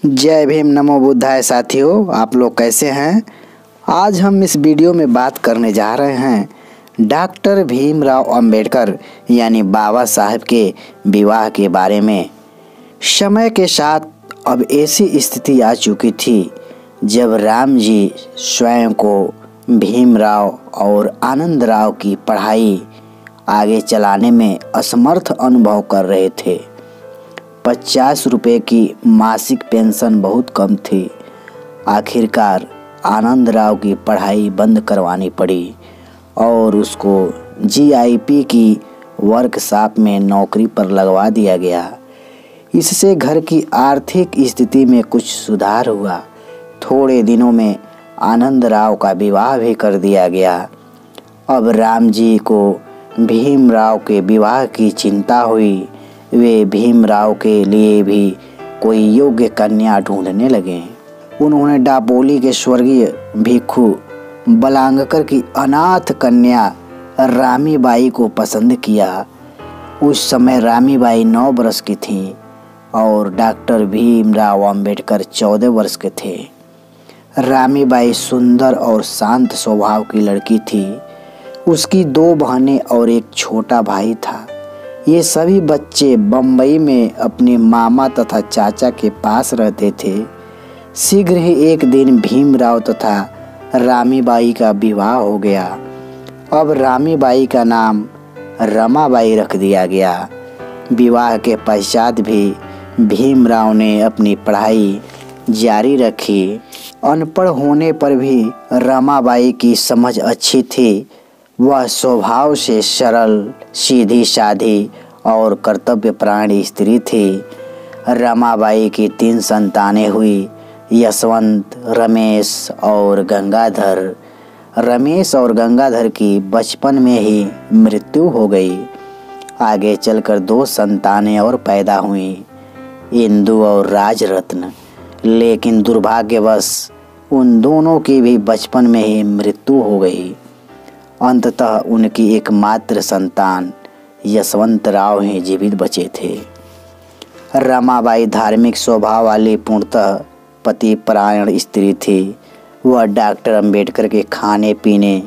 जय भीम नमो बुद्धाय साथियों, आप लोग कैसे हैं। आज हम इस वीडियो में बात करने जा रहे हैं डॉक्टर भीमराव अंबेडकर यानी बाबा साहब के विवाह के बारे में। समय के साथ अब ऐसी स्थिति आ चुकी थी जब राम जी स्वयं को भीमराव और आनंदराव की पढ़ाई आगे चलाने में असमर्थ अनुभव कर रहे थे। 50 रुपये की मासिक पेंशन बहुत कम थी। आखिरकार आनंदराव की पढ़ाई बंद करवानी पड़ी और उसको जीआईपी की वर्कशॉप में नौकरी पर लगवा दिया गया। इससे घर की आर्थिक स्थिति में कुछ सुधार हुआ। थोड़े दिनों में आनंदराव का विवाह भी कर दिया गया। अब राम जी को भीमराव के विवाह की चिंता हुई। वे भीमराव के लिए भी कोई योग्य कन्या ढूंढने लगे। उन्होंने डापोली के स्वर्गीय भिक्षु बलांगकर की अनाथ कन्या रामीबाई को पसंद किया। उस समय रामीबाई 9 वर्ष की थी और डॉक्टर भीमराव अंबेडकर 14 वर्ष के थे। रामीबाई सुंदर और शांत स्वभाव की लड़की थी। उसकी 2 बहनें और एक छोटा भाई था। ये सभी बच्चे बम्बई में अपने मामा तथा चाचा के पास रहते थे। शीघ्र ही एक दिन भीमराव तथा रामीबाई का विवाह हो गया। अब रामीबाई का नाम रमाबाई रख दिया गया। विवाह के पश्चात भी भीमराव ने अपनी पढ़ाई जारी रखी। अनपढ़ होने पर भी रमाबाई की समझ अच्छी थी। वह स्वभाव से सरल, सीधी साधी और कर्तव्यपरायण स्त्री थी। रमाबाई की 3 संतानें हुई, यशवंत, रमेश और गंगाधर। रमेश और गंगाधर की बचपन में ही मृत्यु हो गई। आगे चलकर 2 संतानें और पैदा हुईं, इंदु और राजरत्न। लेकिन दुर्भाग्यवश उन दोनों की भी बचपन में ही मृत्यु हो गई। अंततः उनकी एकमात्र संतान यशवंतराव ही जीवित बचे थे। रमाबाई धार्मिक स्वभाव वाली पूर्णतः पतिपरायण स्त्री थी। वह डॉक्टर अंबेडकर के खाने पीने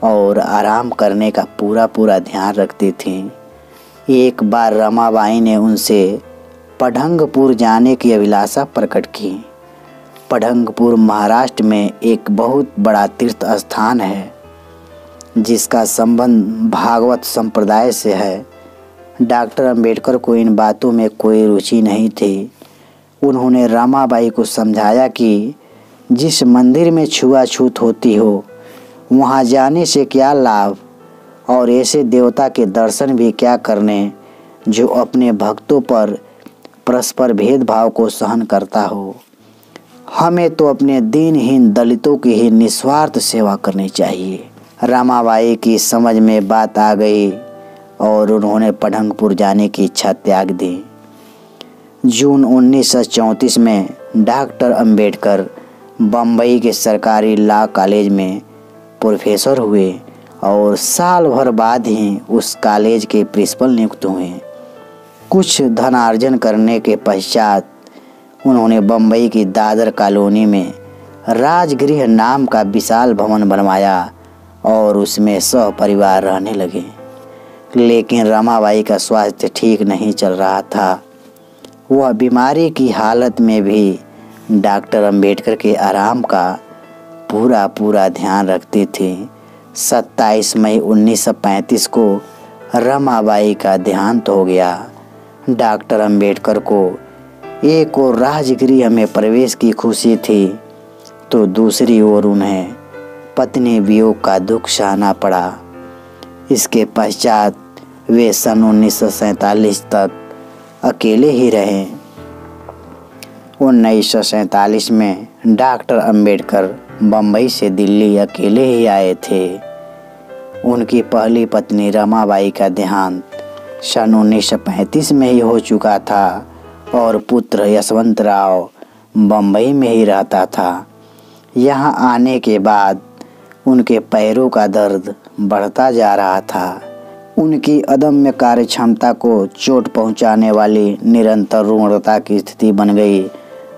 और आराम करने का पूरा ध्यान रखती थी। एक बार रमाबाई ने उनसे पढ़ंगपुर जाने की अभिलाषा प्रकट की। पढ़ंगपुर महाराष्ट्र में एक बहुत बड़ा तीर्थ स्थान है जिसका संबंध भागवत संप्रदाय से है। डॉक्टर अंबेडकर को इन बातों में कोई रुचि नहीं थी। उन्होंने रमाबाई को समझाया कि जिस मंदिर में छुआछूत होती हो वहां जाने से क्या लाभ, और ऐसे देवता के दर्शन भी क्या करने जो अपने भक्तों पर परस्पर भेदभाव को सहन करता हो। हमें तो अपने दीनहीन दलितों की ही निस्वार्थ सेवा करनी चाहिए। रमाबाई की समझ में बात आ गई और उन्होंने पढ़ंगपुर जाने की इच्छा त्याग दी। जून 1934 में डॉक्टर अंबेडकर बम्बई के सरकारी लॉ कॉलेज में प्रोफेसर हुए और साल भर बाद ही उस कॉलेज के प्रिंसिपल नियुक्त हुए। कुछ धनार्जन करने के पश्चात उन्होंने बम्बई की दादर कॉलोनी में राजगृह नाम का विशाल भवन बनवाया और उसमें सहपरिवार रहने लगे। लेकिन रमाबाई का स्वास्थ्य ठीक नहीं चल रहा था। वह बीमारी की हालत में भी डॉक्टर अंबेडकर के आराम का पूरा ध्यान रखती थी। 27 मई 1935 को रमाबाई का देहांत हो गया। डॉक्टर अंबेडकर को एक और राजगृह में प्रवेश की खुशी थी तो दूसरी ओर उन्हें पत्नी वियोग का दुख सहना पड़ा। इसके पश्चात वे सन 1947 तक अकेले ही रहे। 1947 में डॉक्टर अंबेडकर बम्बई से दिल्ली अकेले ही आए थे। उनकी पहली पत्नी रमाबाई का देहांत सन 1935 में ही हो चुका था और पुत्र यशवंतराव बम्बई में ही रहता था। यहाँ आने के बाद उनके पैरों का दर्द बढ़ता जा रहा था। उनकी अदम्य कार्यक्षमता को चोट पहुंचाने वाली निरंतर रुग्णता की स्थिति बन गई।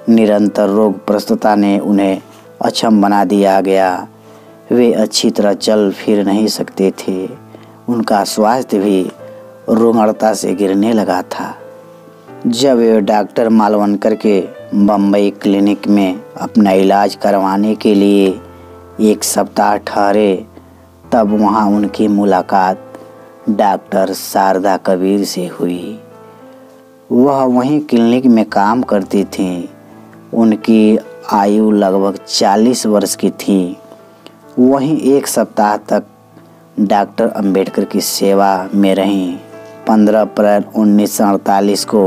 निरंतर रोग प्रस्तुता ने उन्हें अक्षम बना दिया गया। वे अच्छी तरह चल फिर नहीं सकते थे। उनका स्वास्थ्य भी रुग्णता से गिरने लगा था। जब वे डॉक्टर मालवणकर के बम्बई क्लिनिक में अपना इलाज करवाने के लिए एक सप्ताह ठहरे, तब वहाँ उनकी मुलाकात डॉक्टर शारदा कबीर से हुई। वह वहीं क्लिनिक में काम करती थीं। उनकी आयु लगभग 40 वर्ष की थी। वहीं एक सप्ताह तक डॉक्टर अंबेडकर की सेवा में रहीं। 15 अप्रैल 1948 को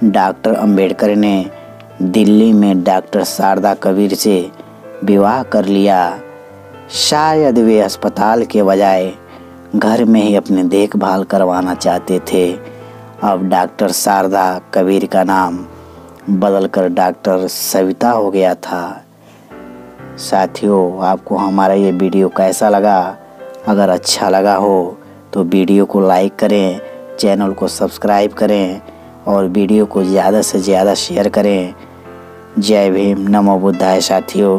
डॉक्टर अंबेडकर ने दिल्ली में डॉक्टर शारदा कबीर से विवाह कर लिया। शायद वे अस्पताल के बजाय घर में ही अपनी देखभाल करवाना चाहते थे। अब डॉक्टर शारदा कबीर का नाम बदलकर डॉक्टर सविता हो गया था। साथियों, आपको हमारा ये वीडियो कैसा लगा? अगर अच्छा लगा हो तो वीडियो को लाइक करें, चैनल को सब्सक्राइब करें और वीडियो को ज़्यादा से ज़्यादा शेयर करें। जय भीम, नमो बुद्धाय साथियों।